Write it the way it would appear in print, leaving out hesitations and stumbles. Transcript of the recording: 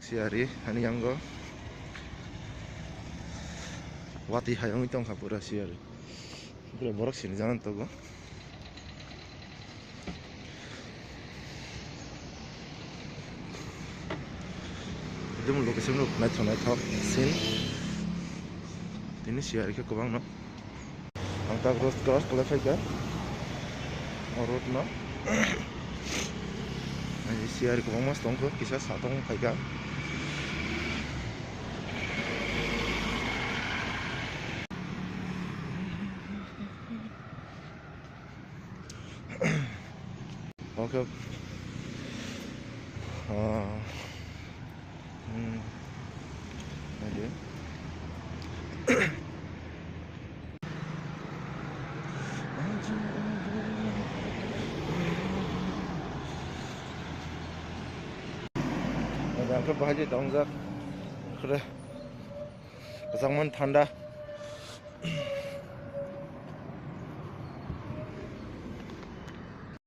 Siari, hani anggo wati hayang itong kapura siari. Bro borok sini jangan togo. Itu mun lokasi mun naik thok sin. Ini siari ke kubang no. Angta cross kalau faika. Road no. Ini siari kubang mas tongko kisah satong faika. Oke. Aja. Ada angkat bahagia dong zak. Kira. Kesangan tanda.